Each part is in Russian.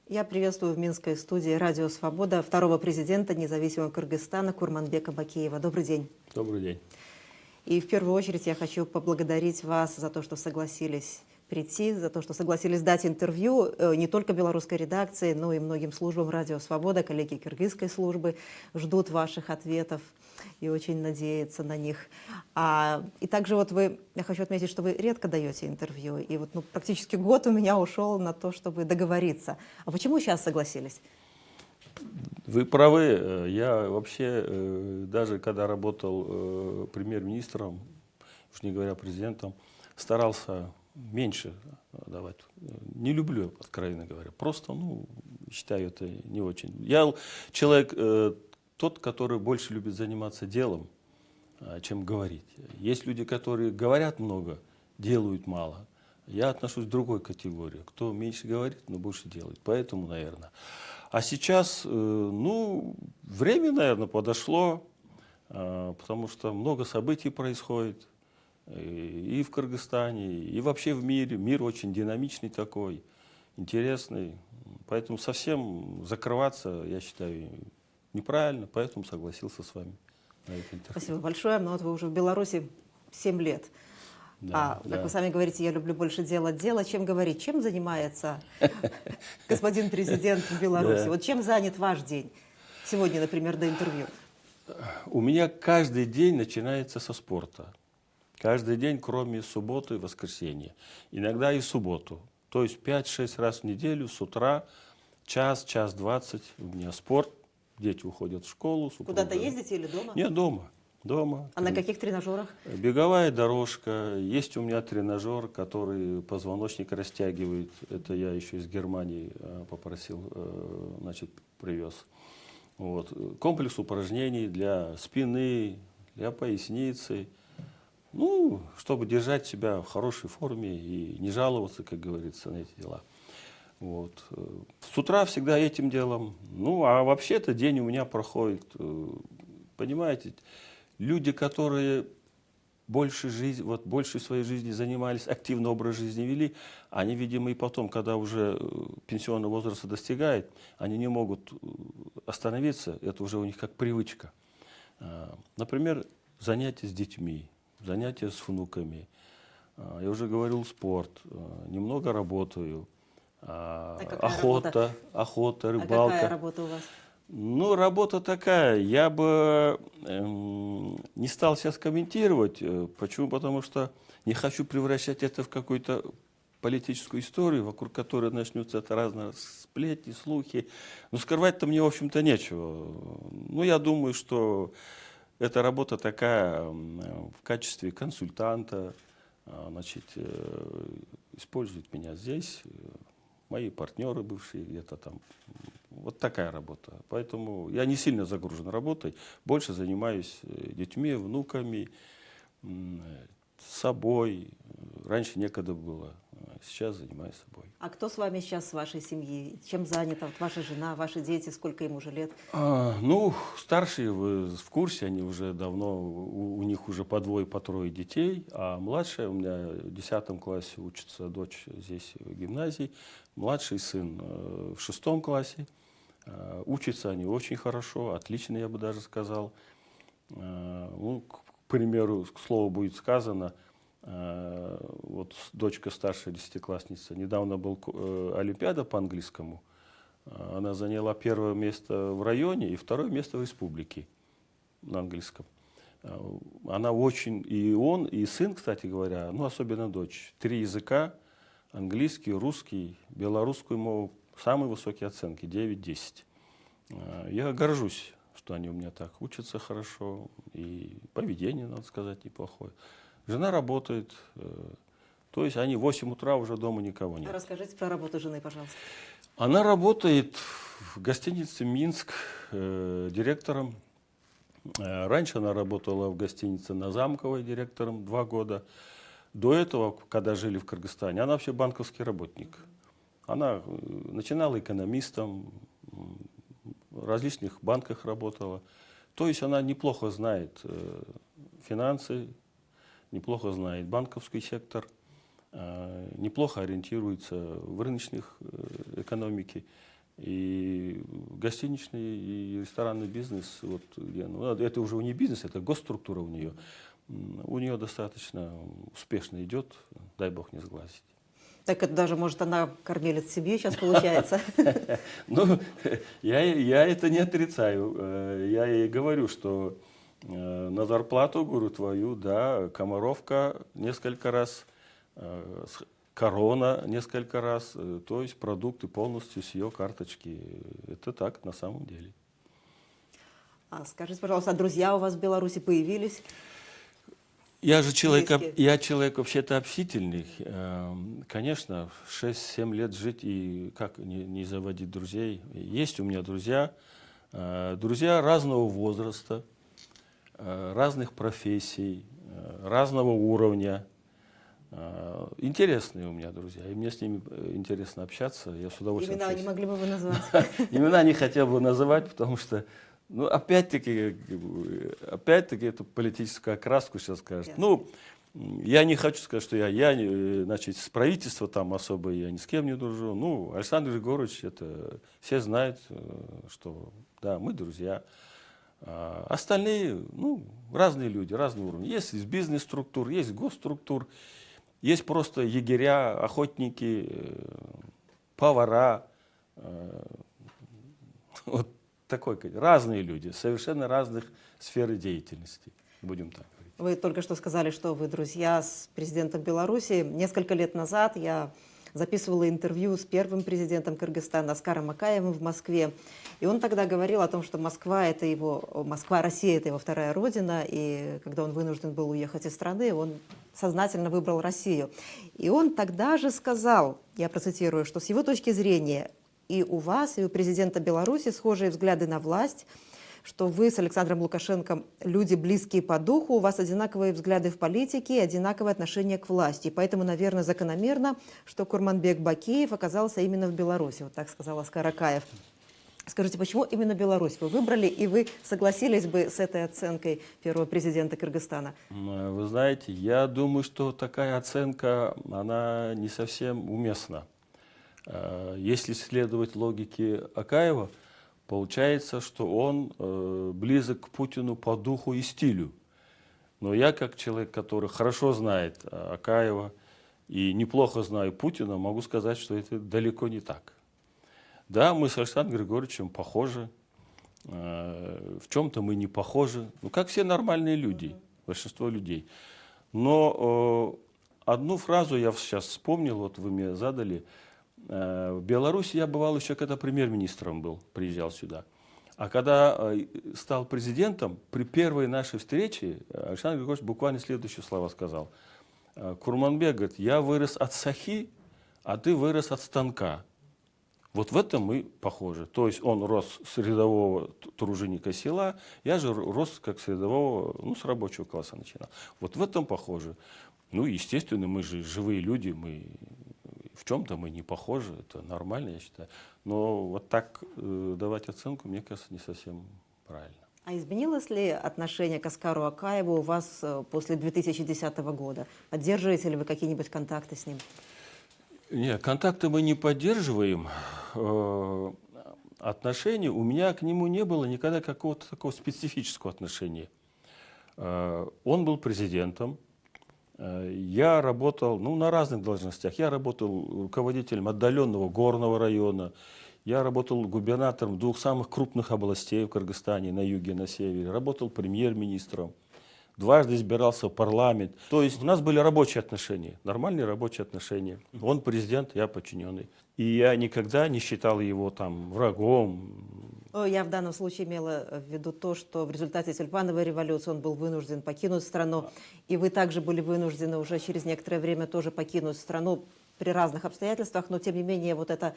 Я приветствую в Минской студии «Радио Свобода» второго президента независимого Кыргызстана Курманбека Бакиева. Добрый день. Добрый день. И в первую очередь я хочу поблагодарить вас за то, что согласились прийти, за то, что согласились дать интервью не только белорусской редакции, но и многим службам «Радио Свобода». Коллеги кыргызской службы ждут ваших ответов и очень надеются на них. И также я хочу отметить, что вы редко даете интервью. И практически год у меня ушел на то, чтобы договориться. А почему сейчас согласились? Вы правы. Я вообще, даже когда работал премьер-министром, уж не говоря президентом, старался меньше давать. Не люблю, откровенно говоря. Просто, считаю это не очень. Я человек тот, который больше любит заниматься делом, чем говорить. Есть люди, которые говорят много, делают мало. Я отношусь к другой категории. Кто меньше говорит, но больше делает. Поэтому, наверное. А сейчас, время, наверное, подошло, потому что много событий происходит и в Кыргызстане, и вообще в мире. Мир очень динамичный такой, интересный. Поэтому совсем закрываться, я считаю, неправильно. Поэтому согласился с вами на это интервью. Спасибо большое. Но вы уже в Беларуси 7 лет. Как вы сами говорите, я люблю больше делать дело, чем говорить. Чем занимается господин президент в Беларуси? Вот чем занят ваш день? Сегодня, например, до интервью. У меня каждый день начинается со спорта. Каждый день, кроме субботы и воскресенья. Иногда и в субботу. То есть 5-6 раз в неделю с утра, час 20 у меня спорт. Дети уходят в школу. Куда-то ездите или дома? Нет, дома. Дома. А на каких тренажерах? Беговая дорожка. Есть у меня тренажер, который позвоночник растягивает. Это я еще из Германии попросил, привез. Комплекс упражнений для спины, для поясницы. Чтобы держать себя в хорошей форме и не жаловаться, как говорится, на эти дела. С утра всегда этим делом. А вообще-то день у меня проходит, понимаете, люди, которые больше своей жизни занимались, активный образ жизни вели, они, видимо, и потом, когда уже пенсионного возраста достигают, они не могут остановиться, это уже у них как привычка. Например, занятия с детьми, занятия с внуками. Я уже говорил, спорт, немного работаю, охота, рыбалка. А какая работа у вас? Работа такая, я бы не стал сейчас комментировать. Почему? Потому что не хочу превращать это в какую-то политическую историю, вокруг которой начнутся разные сплетни, слухи. Скрывать-то мне, в общем-то, нечего. Я думаю, что эта работа такая в качестве консультанта, используют меня здесь, мои партнеры бывшие где-то там. Вот такая работа. Поэтому я не сильно загружен работой, больше занимаюсь детьми, внуками, собой. Раньше некогда было, сейчас занимаюсь собой. А кто с вами сейчас, с вашей семьи? Чем занята ваша жена, ваши дети, сколько им уже лет? Старшие, вы в курсе, они уже давно, у них уже по двое, по трое детей, а младшая у меня в 10 классе учится, дочь здесь в гимназии, младший сын в 6 классе. Учатся они очень хорошо, отлично, я бы даже сказал. К примеру, к слову будет сказано, дочка старшая, 10-классница, недавно была олимпиада по английскому. Она заняла 1-е место в районе и 2-е место в республике на английском. Она очень, и он, и сын, кстати говоря, особенно дочь, 3 языка, английский, русский, белорусскую мову, самые высокие оценки, 9-10. Я горжусь, что они у меня так учатся хорошо, и поведение, надо сказать, неплохое. Жена работает, то есть они в 8 утра уже дома никого нет. Расскажите про работу жены, пожалуйста. Она работает в гостинице «Минск» директором. Раньше она работала в гостинице на Замковой директором 2 года. До этого, когда жили в Кыргызстане, она вообще банковский работник. Она начинала экономистом, в различных банках работала. То есть она неплохо знает финансы, неплохо знает банковский сектор, , 、 , 、 , 、, 、, 、, , 、, , 、, , , , 、, , , , , , , , , , , , , , , , , , , , , , , , , , , , , , , , , , , , неплохо ориентируется в рыночных экономике. И гостиничный и ресторанный бизнес, вот, ну, это уже не бизнес, это госструктура у нее достаточно успешно идет, дай бог не сглазить. Так это даже, может, она кормилец семьи сейчас получается? Ну, я это не отрицаю. Я ей говорю, что на зарплату, говорю, твою, да, Комаровка несколько раз, Корона несколько раз, то есть продукты полностью с ее карточки. Это так на самом деле. А скажите, пожалуйста, а друзья у вас в Беларуси появились? Я же человек, Близкие. я человек вообще-то общительный. Конечно, 6-7 лет жить и как не заводить друзей. Есть у меня друзья, друзья разного возраста, разных профессий, разного уровня. Интересные у меня друзья, и мне с ними интересно общаться. Я с удовольствием Имена общаюсь. не могли бы вы назвать? Имена не хотел бы называть, потому что, ну, опять-таки, эту политическую окраску сейчас скажут. Ясно. Ну, я не хочу сказать, что значит, с правительства там особо я ни с кем не дружу. Ну, Александр Григорьевич, это все знают, что, да, мы друзья. А остальные, ну, разные люди, разные уровни. Есть из бизнес-структур, есть госструктур, есть просто егеря, охотники, повара. Вот такой, разные люди, совершенно разных сфер деятельности, будем так говорить. Вы только что сказали, что вы друзья с президентом Беларуси. Несколько лет назад я записывала интервью с первым президентом Кыргызстана Аскаром Акаевым в Москве. И он тогда говорил о том, что Москва, Россия – это его вторая родина. И когда он вынужден был уехать из страны, он сознательно выбрал Россию. И он тогда же сказал, я процитирую, что с его точки зрения и у вас, и у президента Беларуси схожие взгляды на власть, что вы с Александром Лукашенко люди близкие по духу, у вас одинаковые взгляды в политике и одинаковое отношение к власти. И поэтому, наверное, закономерно, что Курманбек Бакиев оказался именно в Беларуси. Вот так сказал Аскар Акаев. Скажите, почему именно Беларусь вы выбрали, и вы согласились бы с этой оценкой первого президента Кыргызстана? Вы знаете, я думаю, что такая оценка, она не совсем уместна. Если следовать логике Акаева, получается, что он близок к Путину по духу и стилю. Но я, как человек, который хорошо знает Акаева и неплохо знаю Путина, могу сказать, что это далеко не так. Да, мы с Александром Григорьевичем похожи, в чем-то мы не похожи, ну, как все нормальные люди, большинство людей. Но одну фразу я сейчас вспомнил, вот вы мне задали. В Беларуси я бывал еще, когда премьер-министром был, приезжал сюда. А когда стал президентом, при первой нашей встрече Александр Григорьевич буквально следующие слова сказал. Курманбек говорит, я вырос от сахи, а ты вырос от станка. Вот в этом мы похожи. То есть он рос с рядового труженика села, я же рос как с рядового, ну, с рабочего класса начинал. Вот в этом похожи. Ну, естественно, мы же живые люди, мы в чем-то мы не похожи, это нормально, я считаю. Но вот так давать оценку, мне кажется, не совсем правильно. А изменилось ли отношение к Аскару Акаеву у вас после 2010 года? Поддерживаете ли вы какие-нибудь контакты с ним? Нет, контакты мы не поддерживаем. Отношений у меня к нему не было никогда какого-то такого специфического отношения. Он был президентом. Я работал на разных должностях. Я работал руководителем отдаленного горного района. Я работал губернатором двух самых крупных областей в Кыргызстане, на юге и на севере. Работал премьер-министром. Дважды избирался в парламент. То есть у нас были рабочие отношения, нормальные рабочие отношения. Он президент, я подчиненный. И я никогда не считал его там врагом. Я в данном случае имела в виду то, что в результате тюльпановой революции он был вынужден покинуть страну, и вы также были вынуждены уже через некоторое время тоже покинуть страну при разных обстоятельствах, но тем не менее вот это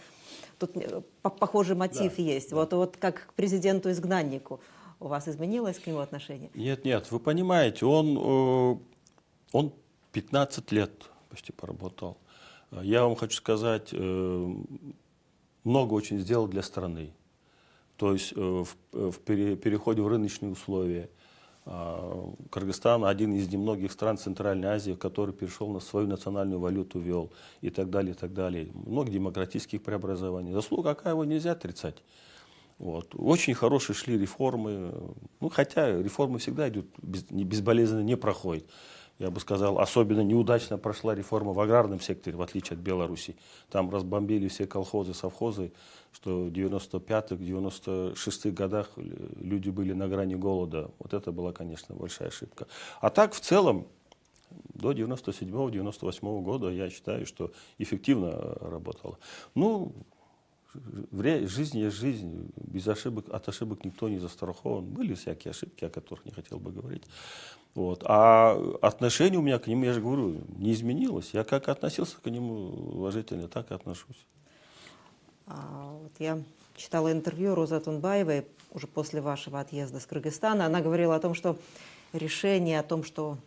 тут похожий мотив есть. Да. Вот как к президенту-изгнаннику. У вас изменилось к нему отношение? Нет, вы понимаете, он 15 лет почти поработал. Я вам хочу сказать, много очень сделал для страны. То есть в переходе в рыночные условия, Кыргызстан один из немногих стран Центральной Азии, который перешел на свою национальную валюту, ввел и так далее, и так далее. Много демократических преобразований. Заслуга какая, его нельзя отрицать. Вот. Очень хорошие шли реформы, ну, хотя реформы всегда идут, безболезненно не проходят. Я бы сказал, особенно неудачно прошла реформа в аграрном секторе, в отличие от Беларуси. Там разбомбили все колхозы, совхозы, что в 95-х, 96-х годах люди были на грани голода. Вот это была, конечно, большая ошибка. А так, в целом, до 97-98 года, я считаю, что эффективно работало. Ну, жизнь есть жизнь, без ошибок, от ошибок никто не застрахован. Были всякие ошибки, о которых не хотел бы говорить. Вот. А отношение у меня к нему, я же говорю, не изменилось. Я как относился к нему уважительно, так и отношусь. Вот я читала интервью Розы Тунбаевой уже после вашего отъезда с Кыргызстана. Она говорила о том, что решение о том, что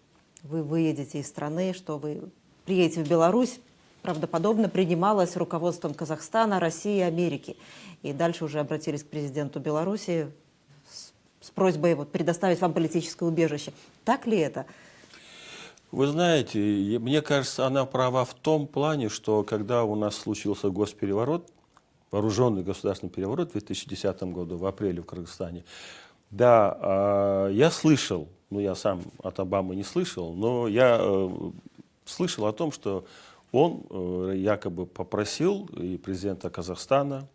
вы выедете из страны, что вы приедете в Беларусь, правдоподобно принималось руководством Казахстана, России и Америки. И дальше уже обратились к президенту Беларуси с просьбой предоставить вам политическое убежище. Так ли это? Вы знаете, мне кажется, она права в том плане, что когда у нас случился госпереворот, вооруженный государственный переворот в 2010 году, в апреле в Кыргызстане, да, я слышал, ну я сам от Обамы не слышал, но я слышал о том, что он якобы попросил и президента Казахстана,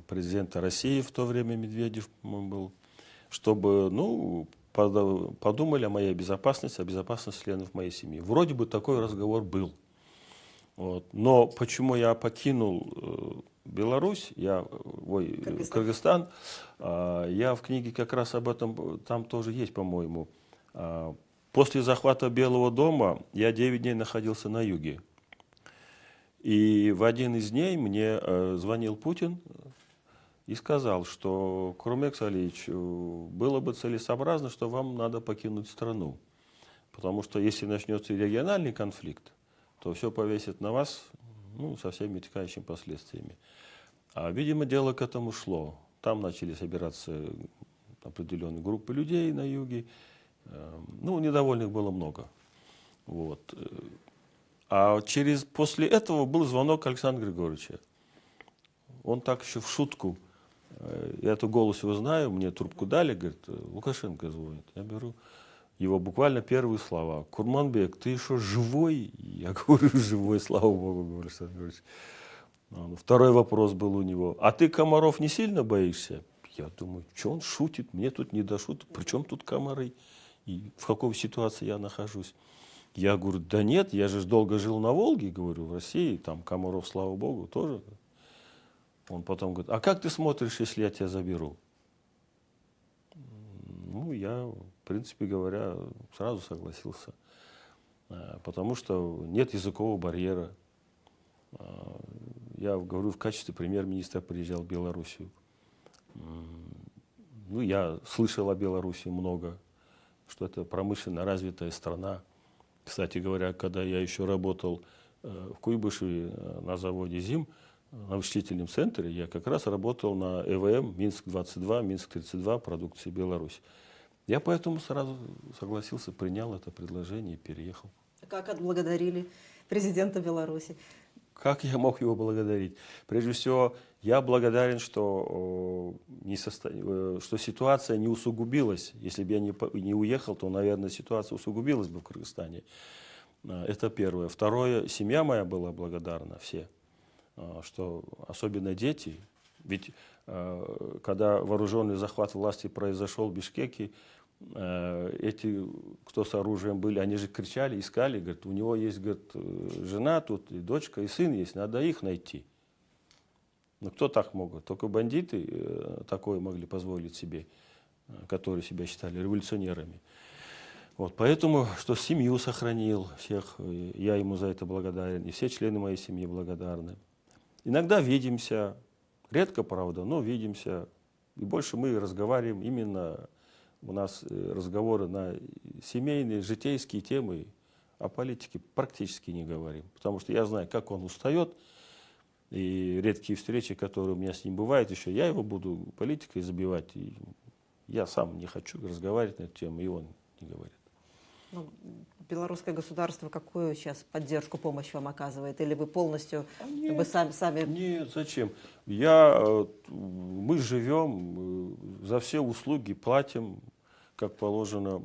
президента России в то время, Медведев был, чтобы, ну, подумали о моей безопасности, о безопасности членов моей семьи. Вроде бы такой разговор был. Вот. Но почему я покинул Беларусь, Кыргызстан, я в книге как раз об этом, там тоже есть, по-моему. После захвата Белого дома я 9 дней находился на юге. И в один из дней мне звонил Путин и сказал, что, Курмекс Алиевич, было бы целесообразно, что вам надо покинуть страну. Потому что если начнется региональный конфликт, то все повесит на вас, ну, со всеми вытекающими последствиями. А, видимо, дело к этому шло. Там начали собираться определенные группы людей на юге. Ну, недовольных было много. Вот. А после этого был звонок Александра Григорьевича. Он так еще в шутку, я эту голос его знаю, мне трубку дали, говорит, Лукашенко звонит. Я беру его буквально первые слова. Курманбек, ты еще живой? Я говорю, живой, слава Богу, говорю, Александр Григорьевич. Второй вопрос был у него. А ты комаров не сильно боишься? Я думаю, что он шутит? Мне тут не до шуток. Причем тут комары? И в какой ситуации я нахожусь? Я говорю, да нет, я же долго жил на Волге, говорю, в России, там комаров, слава Богу, тоже. Он потом говорит, а как ты смотришь, если я тебя заберу? Ну, я, в принципе говоря, сразу согласился. Потому что нет языкового барьера. Я говорю, в качестве премьер-министра приезжал в Белоруссию. Ну, я слышал о Беларуси много, что это промышленно развитая страна. Кстати говоря, когда я еще работал в Куйбышеве на заводе ЗИМ, на вычислительном центре, я как раз работал на ЭВМ Минск-22, Минск-32, продукции Беларусь. Я поэтому сразу согласился, принял это предложение и переехал. Как отблагодарили президента Беларуси? Как я мог его благодарить? Прежде всего, я благодарен, что ситуация не усугубилась. Если бы я не уехал, то, наверное, ситуация усугубилась бы в Кыргызстане. Это первое. Второе, семья моя была благодарна, все. Что особенно дети. Ведь когда вооруженный захват власти произошел в Бишкеке, эти, кто с оружием были, они же кричали, искали, говорят, у него есть, говорит, жена тут, и дочка, и сын есть, надо их найти. Но кто так мог? Только бандиты такое могли позволить себе, которые себя считали революционерами. Вот, поэтому, что семью сохранил всех, я ему за это благодарен, и все члены моей семьи благодарны. Иногда видимся, редко, правда, но видимся, и больше мы разговариваем именно. У нас разговоры на семейные, житейские темы, о политике практически не говорим. Потому что я знаю, как он устает, и редкие встречи, которые у меня с ним бывают, еще я его буду политикой забивать. И Я сам не хочу разговаривать на эту тему, и он не говорит. Ну, белорусское государство какую сейчас поддержку, помощь вам оказывает? Или вы полностью как бы сами... Нет, зачем? Мы живем, за все услуги платим, как положено.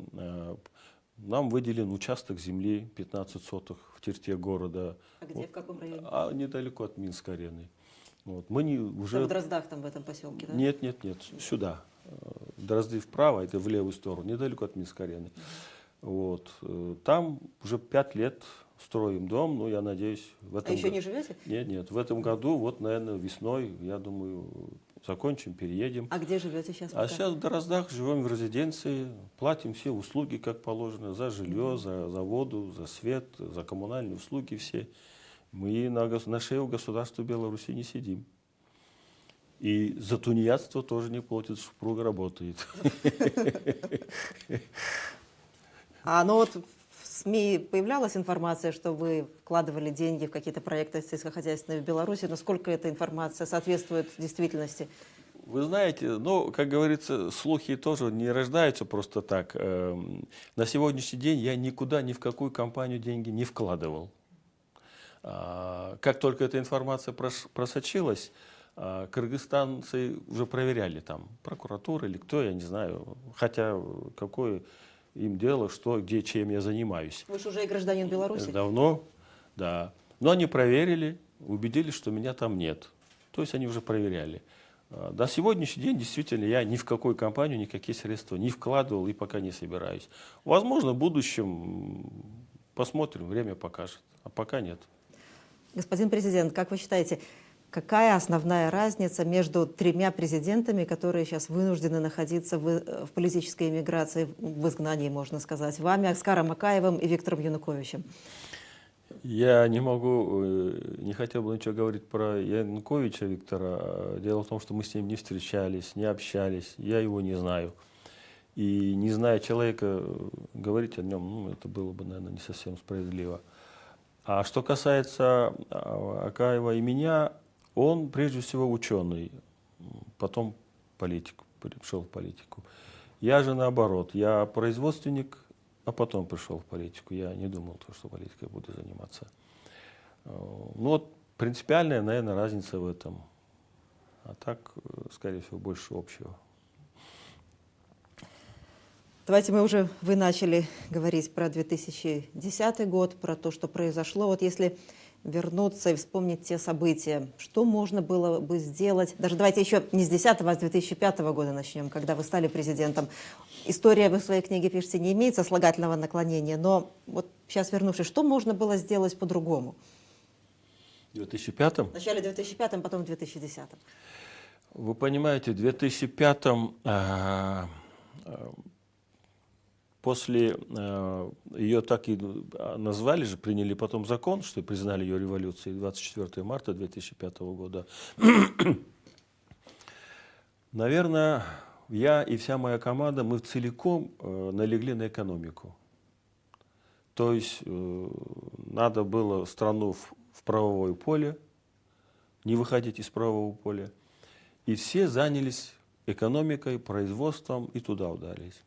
Нам выделен участок земли 15 соток в черте города. А где, в каком районе? Недалеко от Минской-арены. Вот. Мы не, уже... В Дроздах там в этом поселке, да? Нет, сюда. Дрозды вправо, это в левую сторону, недалеко от Минской-арены. Вот. Там уже 5 лет строим дом, но я надеюсь... еще не живете? Нет, в этом году, вот, наверное, весной, я думаю, закончим, переедем. А где живете сейчас? А сейчас в Дроздах живем в резиденции, платим все услуги, как положено, за жилье, за воду, за свет, за коммунальные услуги все. Мы на шее у государства Беларуси не сидим. И за тунеядство тоже не платит, супруга работает. Ну вот в СМИ появлялась информация, что вы вкладывали деньги в какие-то проекты сельскохозяйственные в Беларуси. Насколько эта информация соответствует действительности? Вы знаете, как говорится, слухи тоже не рождаются просто так. На сегодняшний день я никуда, ни в какую компанию деньги не вкладывал. Как только эта информация просочилась, кыргызстанцы уже проверяли там, прокуратура или кто, я не знаю, хотя какое им дело, что, где, чем я занимаюсь. Вы же уже и гражданин Беларуси? Давно, да. Но они проверили, убедились, что меня там нет. То есть они уже проверяли. До сегодняшний день действительно я ни в какую компанию никакие средства не вкладывал и пока не собираюсь. Возможно, в будущем посмотрим, время покажет, а пока нет. Господин президент, как вы считаете, какая основная разница между 3 президентами, которые сейчас вынуждены находиться в политической эмиграции, в изгнании, можно сказать, вами, Оскаром Акаевым и Виктором Януковичем? Я не хотел бы ничего говорить про Януковича Виктора. Дело в том, что мы с ним не встречались, не общались, я его не знаю. И не зная человека, говорить о нем, это было бы, наверное, не совсем справедливо. А что касается Акаева и меня, он прежде всего ученый, потом политик, пришел в политику. Я же наоборот, я производственник, а потом пришел в политику. Я не думал, что политикой буду заниматься. Вот принципиальная, наверное, разница в этом. А так, скорее всего, больше общего. Давайте вы начали говорить про 2010 год, про то, что произошло. Вот если вернуться и вспомнить те события, что можно было бы сделать, даже давайте еще не с 2010, а с 2005 года начнем, когда вы стали президентом. История, вы в своей книге пишете, не имеет сослагательного наклонения, но вот сейчас вернувшись, что можно было сделать по-другому? В 2005-м? В начале 2005-м, потом в 2010-м. Вы понимаете, в 2005-м после ее так и назвали же, приняли потом закон, что признали ее революцией 24 марта 2005 года. Наверное, я и вся моя команда, мы целиком налегли на экономику. То есть надо было страну в правовое поле, не выходить из правового поля. И все занялись экономикой, производством и туда удались.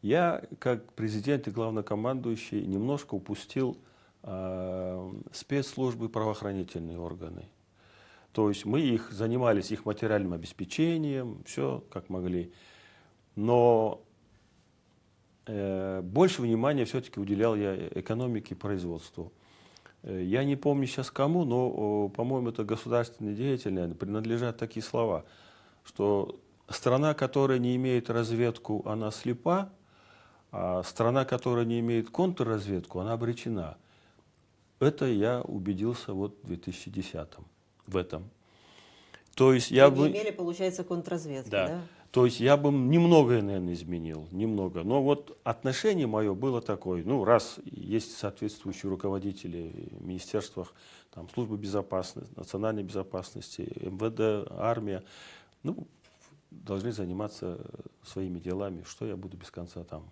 Я, как президент и главнокомандующий, немножко упустил спецслужбы, правоохранительные органы. То есть мы занимались их материальным обеспечением, все как могли. Но больше внимания все-таки уделял я экономике и производству. Я не помню сейчас кому, но, по-моему, это государственные деятели, принадлежат такие слова, что страна, которая не имеет разведку, она слепа, а страна, которая не имеет контрразведку, она обречена. Это я убедился вот в 2010-м, в этом. То есть я Вы не имели, получается, контрразведки, да? То есть я бы немногое, наверное, изменил, немного. Но вот отношение мое было такое, раз есть соответствующие руководители в министерствах, там, службы безопасности, национальной безопасности, МВД, армия, должны заниматься своими делами, что я буду без конца там.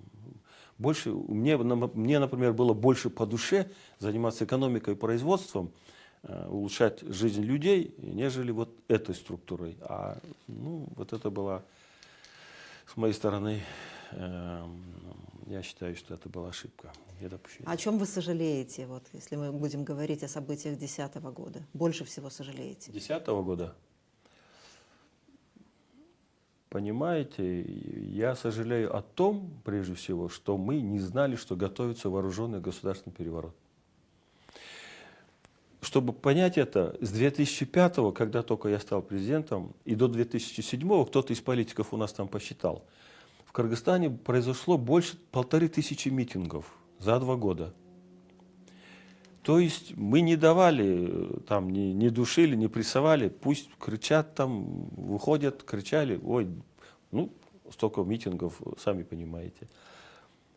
Больше, мне, например, было больше по душе заниматься экономикой и производством, улучшать жизнь людей, нежели вот этой структурой. Вот это была С моей стороны, я считаю, что это была ошибка. О чем вы сожалеете, вот, если мы будем говорить о событиях 2010 года? Больше всего сожалеете? 2010 года? Понимаете, я сожалею о том, прежде всего, что мы не знали, что готовится вооруженный государственный переворот. Чтобы понять это, с 2005, когда только я стал президентом, и до 2007, кто-то из политиков у нас там посчитал, в Кыргызстане произошло больше 1500 митингов за 2 года. То есть мы не давали, там, не душили, не прессовали, пусть кричат там, выходят, кричали, ой, ну, столько митингов, сами понимаете.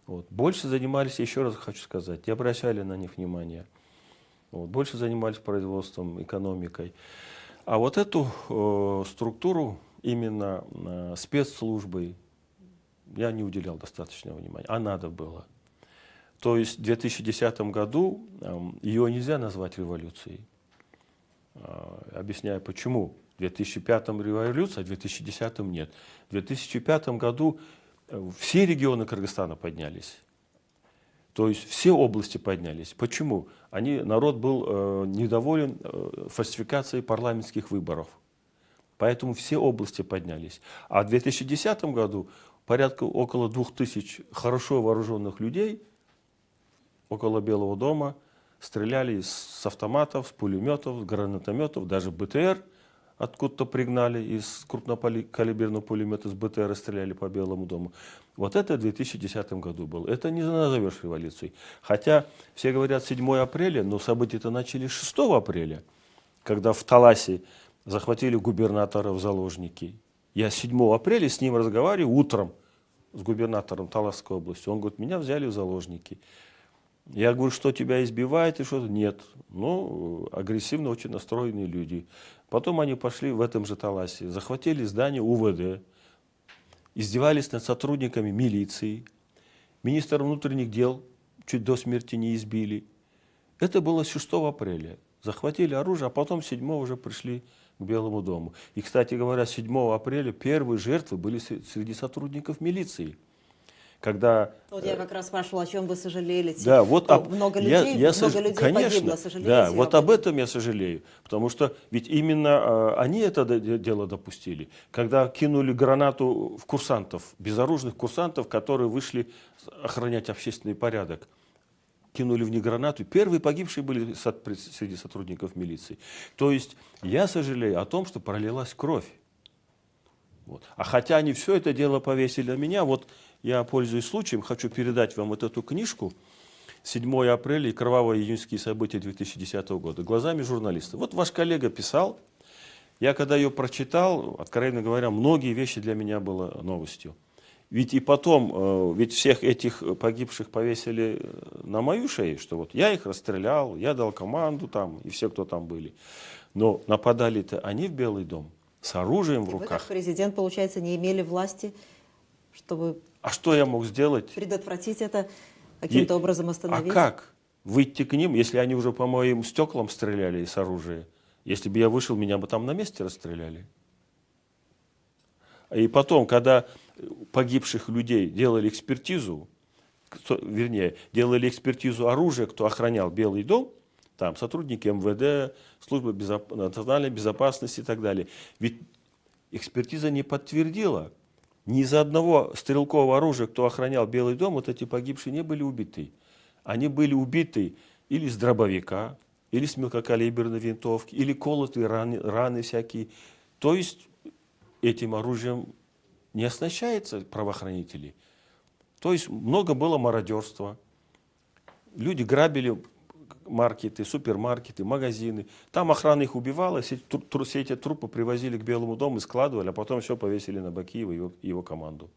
Вот. Больше занимались, еще раз хочу сказать, не обращали на них внимания. Вот. Больше занимались производством, экономикой. А вот эту структуру, именно спецслужбы, я не уделял достаточного внимания, а надо было. То есть в 2010 году ее нельзя назвать революцией. Объясняю почему. В 2005 революция, а в 2010 нет. В 2005 году все регионы Кыргызстана поднялись. То есть все области поднялись. Почему? Народ был недоволен фальсификацией парламентских выборов. Поэтому все области поднялись. А в 2010 году около 2000 хорошо вооруженных людей около Белого дома стреляли с автоматов, с пулеметов, с гранатометов, даже БТР откуда-то пригнали из крупнокалиберного пулемета с БТР стреляли по Белому дому. Вот это в 2010 году было. Это не назовешь революцией. Хотя все говорят 7 апреля, но события-то начали 6 апреля, когда в Таласе захватили губернатора в заложники. Я 7 апреля с ним разговариваю утром, с губернатором Таласской области. Он говорит, меня взяли в заложники. Я говорю, что тебя избивает и что-то? Нет. Ну, агрессивно очень настроенные люди. Потом они пошли в этом же Таласе, захватили здание УВД, издевались над сотрудниками милиции, министра внутренних дел чуть до смерти не избили. Это было 6 апреля. Захватили оружие, а потом 7 уже пришли к Белому дому. И, кстати говоря, 7 апреля первые жертвы были среди сотрудников милиции. Когда, вот я как раз спрашивала, о чем вы сожалели. Да, вот много людей, людей конечно, погибло, сожалеете? Да, вот об этом я сожалею. Потому что ведь именно они это дело допустили. Когда кинули гранату в курсантов, безоружных курсантов, которые вышли охранять общественный порядок. Кинули в них гранату. Первые погибшие были среди сотрудников милиции. То есть я сожалею о том, что пролилась кровь. Вот. А хотя они все это дело повесили на меня, вот я, пользуясь случаем, хочу передать вам вот эту книжку «7 апреля и кровавые июньские события 2010 года» глазами журналиста. Вот ваш коллега писал, я когда ее прочитал, откровенно говоря, многие вещи для меня было новостью. Ведь и потом, ведь всех этих погибших повесили на мою шею, что вот я их расстрелял, я дал команду там, и все, кто там были. Но нападали-то они в Белый дом с оружием в руках. Вы, как президент, получается, не имели власти, чтобы... А что я мог сделать? Предотвратить это, каким-то образом остановить? А как? Выйти к ним, если они уже по моим стеклам стреляли из оружия? Если бы я вышел, меня бы там на месте расстреляли. И потом, когда погибших людей делали экспертизу, делали экспертизу оружия, кто охранял Белый дом, там сотрудники МВД, службы национальной безопасности и так далее. Ведь экспертиза не подтвердила, ни из одного стрелкового оружия, кто охранял Белый дом, вот эти погибшие не были убиты. Они были убиты или с дробовика, или с мелкокалиберной винтовки, или колотые раны всякие. То есть этим оружием не оснащаются правоохранители. То есть много было мародерства. Люди грабили маркеты, супермаркеты, магазины. Там охрана их убивала, все эти трупы привозили к Белому дому и складывали, а потом все повесили на Бакиева и его команду.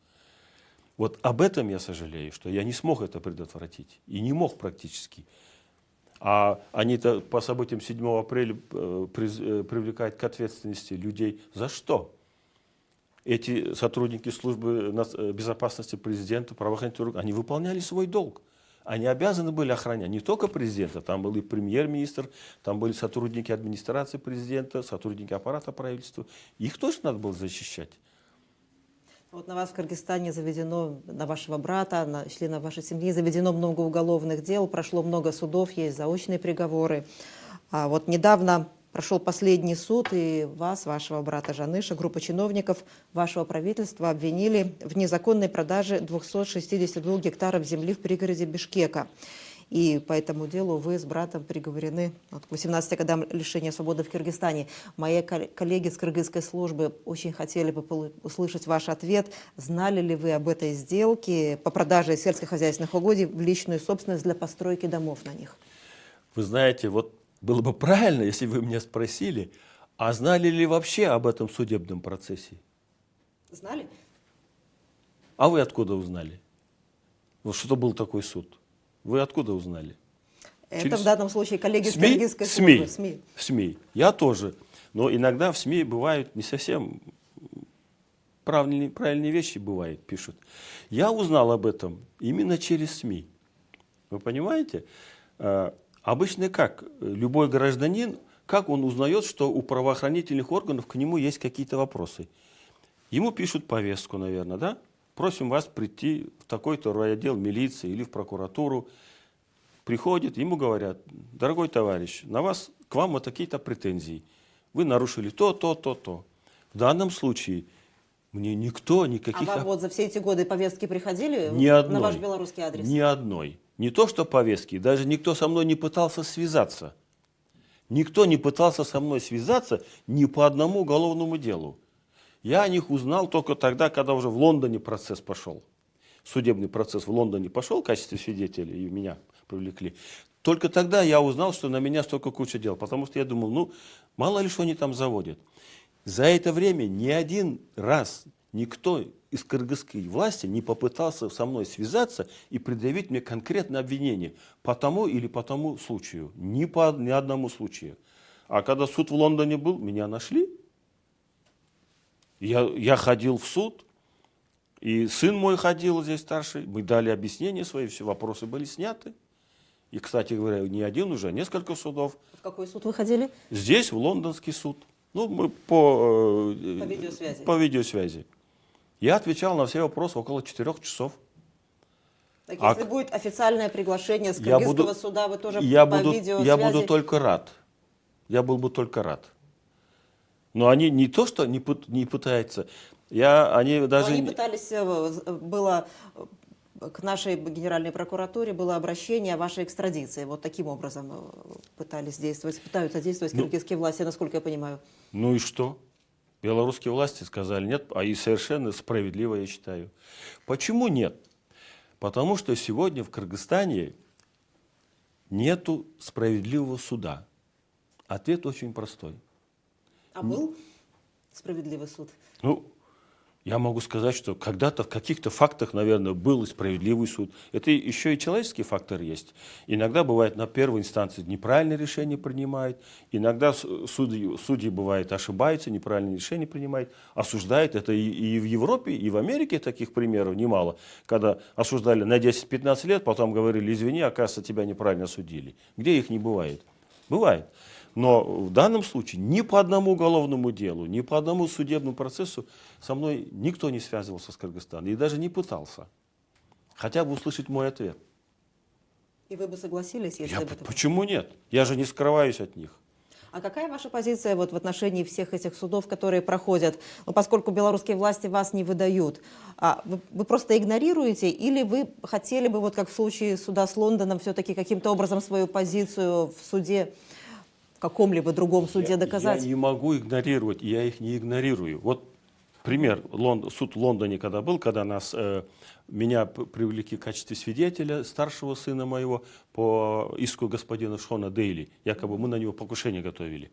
Вот об этом я сожалею, что я не смог это предотвратить. И не мог практически. А они-то по событиям 7 апреля привлекают к ответственности людей. За что? Эти сотрудники службы безопасности президента, правоохранительных, они выполняли свой долг. Они обязаны были охранять не только президента, там был и премьер-министр, там были сотрудники администрации президента, сотрудники аппарата правительства. Их тоже надо было защищать. Вот на вас в Кыргызстане заведено, на вашего брата, на членов вашей семьи заведено много уголовных дел, прошло много судов, есть заочные приговоры. А вот недавно прошел последний суд, и вас, вашего брата Жаныша, группа чиновников вашего правительства обвинили в незаконной продаже 262 гектаров земли в пригороде Бишкека. И по этому делу вы с братом приговорены к 18 годам лишения свободы в Кыргызстане. Мои коллеги с кыргызской службы очень хотели бы услышать ваш ответ. Знали ли вы об этой сделке по продаже сельскохозяйственных угодий в личную собственность для постройки домов на них? Вы знаете, вот было бы правильно, если вы меня спросили, а знали ли вообще об этом судебном процессе? Знали? А вы откуда узнали? Вот что был такой суд? Вы откуда узнали? Это в данном случае коллеги с СМИ? кыргызской службы. СМИ. СМИ. Я тоже. Но иногда в СМИ бывают не совсем правильные вещи бывают, пишут. Я узнал об этом именно через СМИ. Вы понимаете? Обычно как? Любой гражданин, как он узнает, что у правоохранительных органов к нему есть какие-то вопросы? Ему пишут повестку, наверное, да? Просим вас прийти в такой-то райотдел милиции или в прокуратуру. Приходит, ему говорят: дорогой товарищ, к вам вот такие-то претензии. Вы нарушили то, то, то, то. В данном случае мне никто никаких... А вам вот за все эти годы повестки приходили Ни одной. на ваш белорусский адрес? Ни одной. Не то что повестки, даже никто со мной не пытался связаться. Никто не пытался со мной связаться ни по одному уголовному делу. Я о них узнал только тогда, когда уже в Лондоне процесс пошел. Судебный процесс в Лондоне пошел в качестве свидетеля, и меня привлекли. Только тогда я узнал, что на меня столько куча дел. Потому что я думал, ну, мало ли что они там заводят. За это время ни один раз никто из кыргызской власти не попытался со мной связаться и предъявить мне конкретное обвинение по тому или по тому случаю. Ни по ни одному случаю. А когда суд в Лондоне был, меня нашли. Я ходил в суд, и сын мой ходил здесь старший. Мы дали объяснения свои, все вопросы были сняты. И, кстати говоря, не один уже, а несколько судов. В какой суд вы ходили? Здесь, в лондонский суд. Ну, мы по видеосвязи. По видеосвязи. Я отвечал на все вопросы около 4 часов. Так если будет официальное приглашение с кыргызского суда, вы тоже по видеосвязи? Я буду только рад. Я был бы только рад. Но они не то, что не пытаются, они даже... Но они пытались, к нашей генеральной прокуратуре было обращение о вашей экстрадиции. Вот таким образом пытаются действовать кыргызские власти, насколько я понимаю. Ну и что? Белорусские власти сказали нет, а и совершенно справедливо, я считаю. Почему нет? Потому что сегодня в Кыргызстане нету справедливого суда. Ответ очень простой. А был справедливый суд? Ну, я могу сказать, что когда-то в каких-то фактах, наверное, был и справедливый суд. Это еще и человеческий фактор есть. Иногда бывает на первой инстанции неправильное решение принимают, иногда судьи бывает ошибаются, неправильное решение принимают, осуждают. Это и в Европе, и в Америке таких примеров немало. Когда осуждали на 10-15 лет, потом говорили: извини, оказывается, тебя неправильно судили. Где их не бывает? Бывает. Но в данном случае ни по одному уголовному делу, ни по одному судебному процессу со мной никто не связывался с Кыргызстаном и даже не пытался хотя бы услышать мой ответ. И вы бы согласились, если бы... Почему нет? Я же не скрываюсь от них. А какая ваша позиция вот в отношении всех этих судов, которые проходят? Ну, поскольку белорусские власти вас не выдают, вы просто игнорируете, или вы хотели бы, вот как в случае суда с Лондоном, все-таки каким-то образом свою позицию в суде, в каком-либо другом суде доказать? Я не могу игнорировать, я их не игнорирую. Вот пример, суд в Лондоне когда был, когда меня привлекли в качестве свидетеля, старшего сына моего, по иску господина Шона Дейли. Якобы мы на него покушение готовили.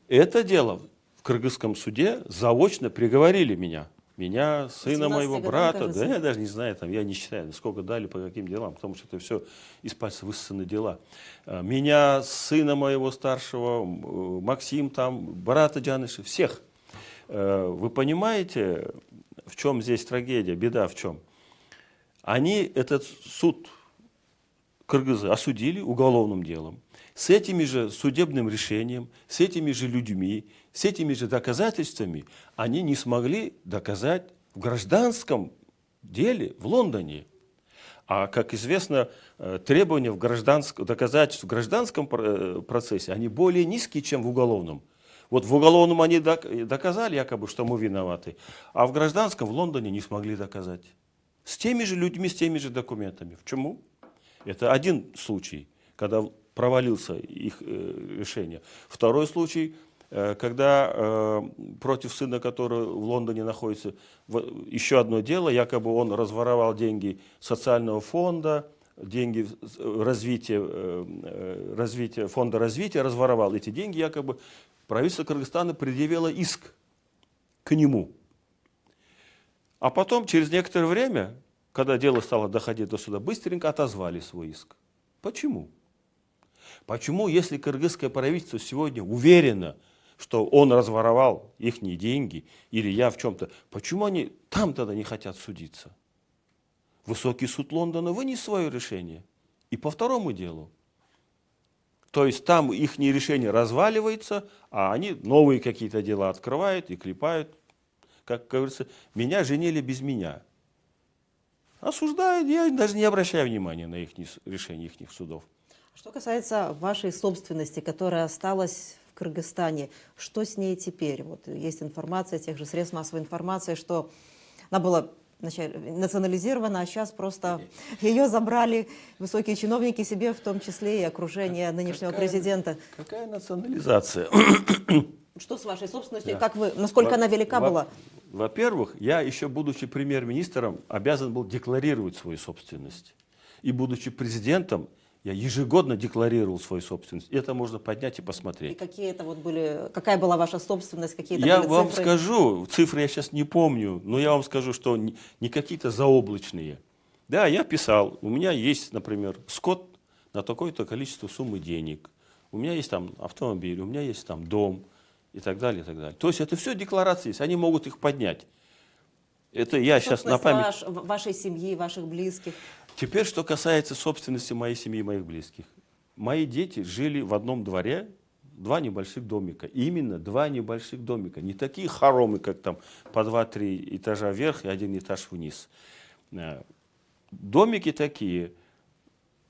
Это дело в кыргызском суде заочно приговорили меня. Меня, сына моего брата, да я даже не знаю, я не считаю, сколько дали, по каким делам, потому что это все из пальца высосаны дела. Меня, сына моего старшего, Максим, брата Джаныша, всех. Вы понимаете, в чем здесь трагедия, беда в чем? Они этот суд, кыргызы, осудили уголовным делом. С этими же судебным решением, с этими же людьми, с этими же доказательствами они не смогли доказать в гражданском деле в Лондоне. А, как известно, требования доказательств в гражданском процессе, они более низкие, чем в уголовном. Вот в уголовном они доказали якобы, что мы виноваты, а в гражданском в Лондоне не смогли доказать. С теми же людьми, с теми же документами. Почему? Это один случай, когда провалился их решение. Второй случай, когда против сына, который в Лондоне находится, еще одно дело, якобы он разворовал деньги социального фонда, деньги развития, фонда развития разворовал. Эти деньги якобы правительство Кыргызстана предъявило иск к нему. А потом, через некоторое время, когда дело стало доходить до суда, быстренько отозвали свой иск. Почему? Почему, если кыргызское правительство сегодня уверено, что он разворовал их деньги, или я в чем-то, почему они там тогда не хотят судиться? Высокий суд Лондона вынес свое решение. И по второму делу. То есть там их решение разваливается, а они новые какие-то дела открывают и клепают. Как говорится, меня женили без меня. Осуждают, я даже не обращаю внимания на их решения, их судов. Что касается вашей собственности, которая осталась в Кыргызстане, что с ней теперь? Вот есть информация тех же средств массовой информации, что она была национализирована, а сейчас просто ее забрали высокие чиновники себе, в том числе и окружение нынешнего президента. Какая национализация? Что с вашей собственностью? Да. Как вы, насколько она велика была? Во-первых, я еще, будучи премьер-министром, обязан был декларировать свою собственность. И будучи президентом, я ежегодно декларировал свою собственность. Это можно поднять и посмотреть. И какие это вот были, какая была ваша собственность, какие-то я были вам цифры? скажу, цифры я сейчас не помню, но я вам скажу, что не какие-то заоблачные. Да, я писал, у меня есть, например, скот на такое-то количество суммы денег, у меня есть там автомобиль, у меня есть там дом и так далее, и так далее. То есть это все декларации есть, они могут их поднять. Это я сейчас на память. Вашей семьи, ваших близких. Теперь, что касается собственности моей семьи и моих близких. Мои дети жили в одном дворе, 2 небольших домика. Именно 2 небольших домика. Не такие хоромы, как там по 2-3 этажа вверх и 1 этаж вниз. Домики такие.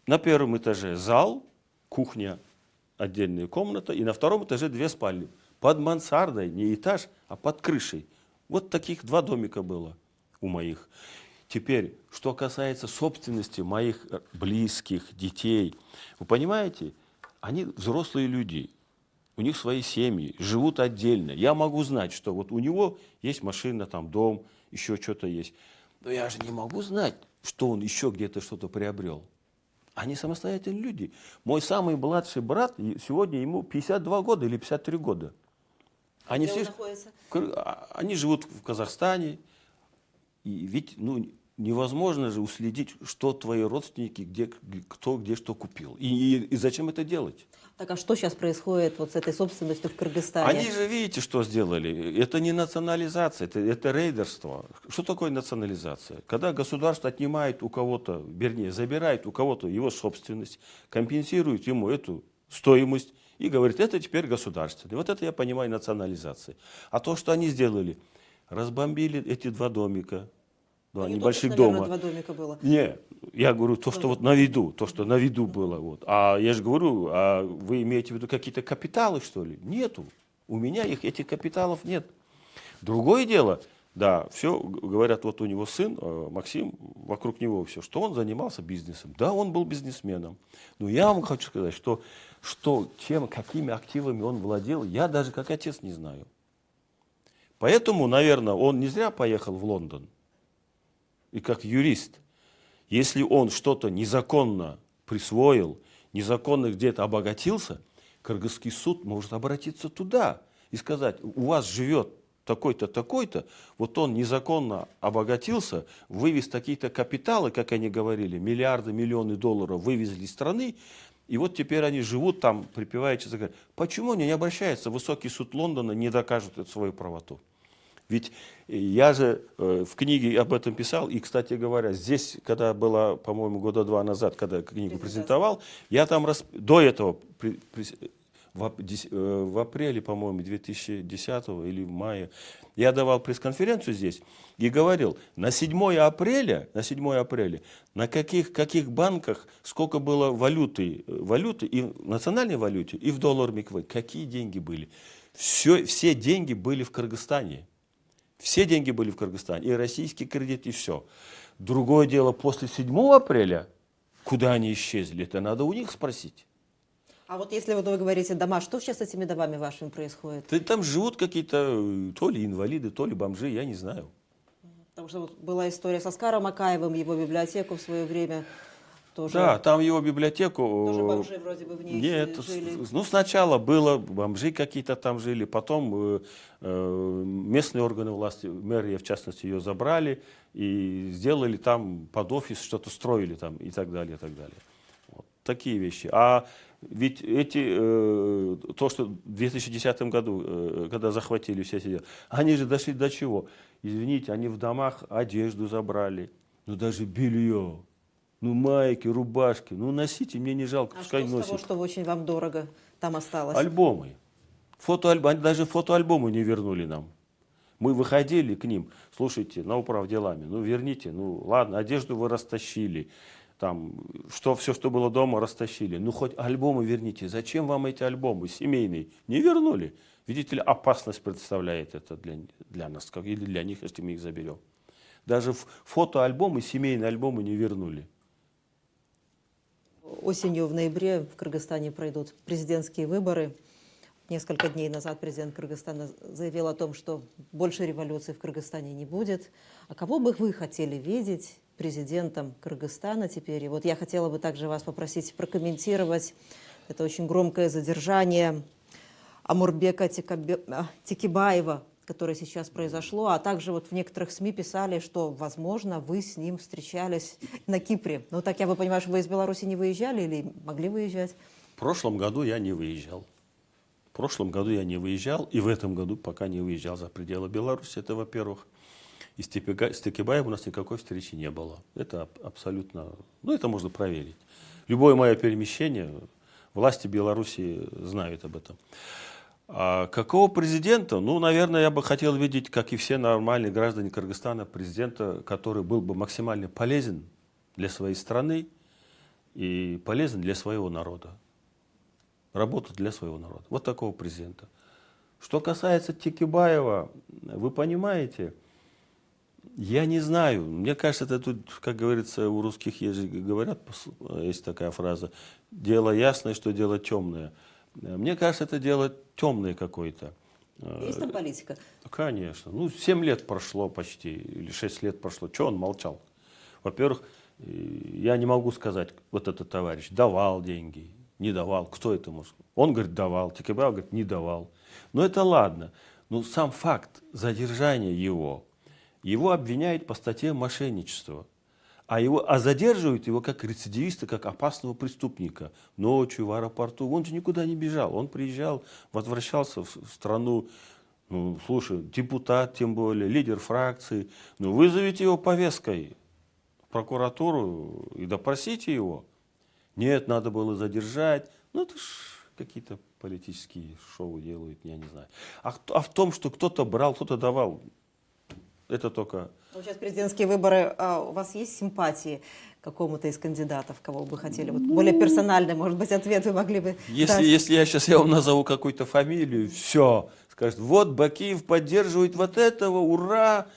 На первом этаже зал, кухня, отдельная комната. И на втором этаже 2 спальни. Под мансардой, не этаж, а под крышей. Вот таких 2 домика было у моих. Теперь, что касается собственности моих близких, детей, вы понимаете, они взрослые люди, у них свои семьи, живут отдельно. Я могу знать, что вот у него есть машина, там дом, еще что-то есть. Но я же не могу знать, что он еще где-то что-то приобрел. Они самостоятельные люди. Мой самый младший брат, сегодня ему 52 года или 53 года. Они, Где он находится? Они живут в Казахстане. И ведь невозможно же уследить, что твои родственники, кто где что купил. И зачем это делать? Так а что сейчас происходит вот с этой собственностью в Кыргызстане? Они же, видите, что сделали. Это не национализация, это рейдерство. Что такое национализация? Когда государство отнимает у кого-то, вернее, забирает у кого-то его собственность, компенсирует ему эту стоимость и говорит, это теперь государственное. Вот это я понимаю национализацией. А то, что они сделали, разбомбили эти 2 домика, 2 небольших дома. 2 домика было. Не, я говорю то, что вот на виду, то, что на виду было. Вот. А я же говорю, а вы имеете в виду какие-то капиталы, что ли? Нету. У меня этих капиталов нет. Другое дело, да, все говорят, вот у него сын, Максим, вокруг него все, что он занимался бизнесом. Да, он был бизнесменом. Но я вам хочу сказать, что какими активами он владел, я даже как отец не знаю. Поэтому, наверное, он не зря поехал в Лондон. И как юрист, если он что-то незаконно присвоил, незаконно где-то обогатился, кыргызский суд может обратиться туда и сказать, у вас живет такой-то, такой-то, вот он незаконно обогатился, вывез такие-то капиталы, как они говорили, миллиарды, миллионы долларов вывезли из страны, и вот теперь они живут там, припеваючи. Почему они не обращаются? Высокий суд Лондона не докажет свою правоту. Ведь я же в книге об этом писал, и, кстати говоря, здесь, когда было, по-моему, 2 года назад, когда книгу презентовал, я там до этого в апреле, по-моему, 2010 или в мае, я давал пресс-конференцию здесь и говорил, на 7 апреля, на каких банках сколько было валюты и в национальной валюте, и в долларах, какие деньги были. Все деньги были в Кыргызстане. Все деньги были в Кыргызстане, и российский кредит, и все. Другое дело, после 7 апреля, куда они исчезли, это надо у них спросить. А вот если вот вы говорите дома, что сейчас с этими домами вашими происходит? Там живут какие-то то ли инвалиды, то ли бомжи, я не знаю. Потому что вот была история с Оскаром Акаевым, его библиотеку в свое время тоже. Да, там его библиотеку... Тоже бомжи вроде бы в ней Нет, жили. ну сначала было, бомжи какие-то там жили, потом местные органы власти, мэрия в частности, ее забрали и сделали там под офис, что-то строили там и так далее, и так далее. Вот такие вещи. А ведь то, что в 2010 году, когда захватили все эти дела, они же дошли до чего? Извините, они в домах одежду забрали, ну даже белье. Ну, майки, рубашки, ну, носите, мне не жалко, пускай что носят. с того, что очень вам дорого там осталось? Альбомы. Они даже фотоальбомы не вернули нам. Мы выходили к ним, слушайте, на управ делами, ну, верните, ну, ладно, одежду вы растащили, там, все, что было дома, растащили. Ну, хоть альбомы верните. Зачем вам эти альбомы семейные? Не вернули. Видите ли, опасность представляет это для нас, или для них, если мы их заберем. Даже фотоальбомы, семейные альбомы не вернули. Осенью в ноябре в Кыргызстане пройдут президентские выборы. Несколько дней назад президент Кыргызстана заявил о том, что больше революции в Кыргызстане не будет. А кого бы вы хотели видеть президентом Кыргызстана теперь? И вот я хотела бы также вас попросить прокомментировать это очень громкое задержание Омурбека Текебаева, которое сейчас произошло, а также вот в некоторых СМИ писали, что, возможно, вы с ним встречались на Кипре. Ну, так я бы понимаю, что вы из Беларуси не выезжали или могли выезжать? В прошлом году я не выезжал. И в этом году пока не выезжал за пределы Беларуси, это во-первых. И с Текебаевым у нас никакой встречи не было. Это абсолютно, ну, это можно проверить. Любое мое перемещение, власти Беларуси знают об этом. А какого президента? Ну, наверное, я бы хотел видеть, как и все нормальные граждане Кыргызстана, президента, который был бы максимально полезен для своей страны и полезен для своего народа. Работать для своего народа. Вот такого президента. Что касается Текебаева, вы понимаете, я не знаю. Мне кажется, это тут, как говорится, у русских говорят, есть такая фраза, дело ясное, что дело темное. Мне кажется, это дело темное какое-то. Есть там политика? Конечно. Ну, 7 лет прошло почти, или 6 лет прошло. Чего он молчал? Во-первых, я не могу сказать, вот этот товарищ давал деньги, не давал. Кто это может? Он говорит, давал. Текебаев говорит, не давал. Но это ладно. Но сам факт задержания его обвиняют по статье мошенничества. А задерживают его как рецидивиста, как опасного преступника. Ночью в аэропорту. Он же никуда не бежал. Он приезжал, возвращался в страну. Ну, слушай, депутат тем более, лидер фракции. Ну, вызовите его повесткой в прокуратуру и допросите его. Нет, надо было задержать. Ну, это ж какие-то политические шоу делают, я не знаю. А в том, что кто-то брал, кто-то давал, это только... Ну, сейчас президентские выборы. У вас есть симпатии к какому-то из кандидатов, кого бы хотели? Вот более персональный, может быть, ответ вы могли бы дать? Если я вам назову какую-то фамилию, все, скажут, вот Бакиев поддерживает вот этого, ура!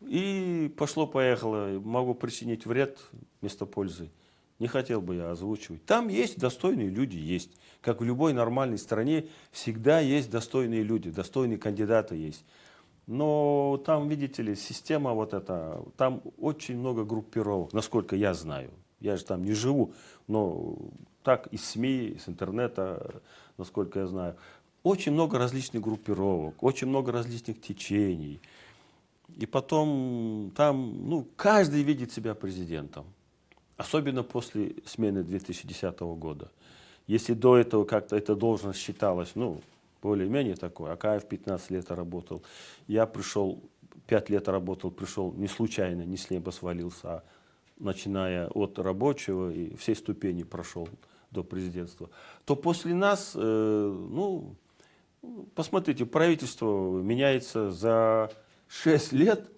И пошло-поехало, могу причинить вред вместо пользы. Не хотел бы я озвучивать. Там есть достойные люди, есть. Как в любой нормальной стране всегда есть достойные люди, достойные кандидаты есть. Но там, видите ли, система вот эта, там очень много группировок, насколько я знаю. Я же там не живу, но так из СМИ, из интернета, насколько я знаю. Очень много различных группировок, очень много различных течений. И потом там, ну, каждый видит себя президентом. Особенно после смены 2010 года. Если до этого как-то эта должность считалась, ну, более-менее такой. Акаев 15 лет работал. Я пришел, 5 лет работал, пришел не случайно, не с неба свалился, а начиная от рабочего и все ступени прошел до президентства, то после нас, ну, посмотрите, правительство меняется за 6 лет,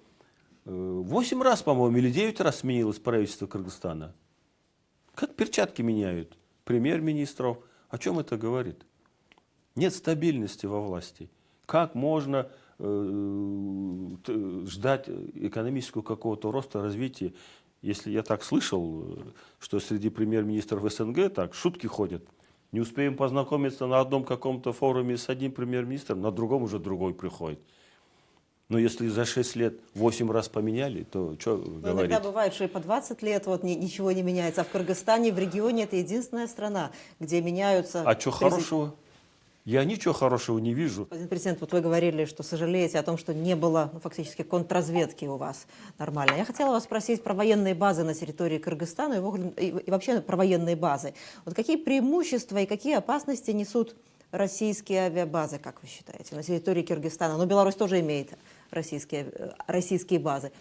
8 раз, по-моему, или 9 раз сменилось правительство Кыргызстана. Как перчатки меняют премьер-министров. О чем это говорит? Нет стабильности во власти. Как можно ждать экономического какого-то роста, развития, если я так слышал, что среди премьер-министров СНГ так шутки ходят. Не успеем познакомиться на одном каком-то форуме с одним премьер-министром, на другом уже другой приходит. Но если за 6 лет 8 раз поменяли, то что говорить? Иногда бывает, что и по 20 лет вот ничего не меняется. А в Кыргызстане, в регионе, это единственная страна, где меняются... А что хорошего? Я ничего хорошего не вижу. Господин президент, вот вы говорили, что сожалеете о том, что не было фактически контрразведки у вас нормально. Я хотела вас спросить про военные базы на территории Кыргызстана и вообще про военные базы. Вот какие преимущества и какие опасности несут российские авиабазы, как вы считаете, на территории Кыргызстана? Но Беларусь тоже имеет российские базы.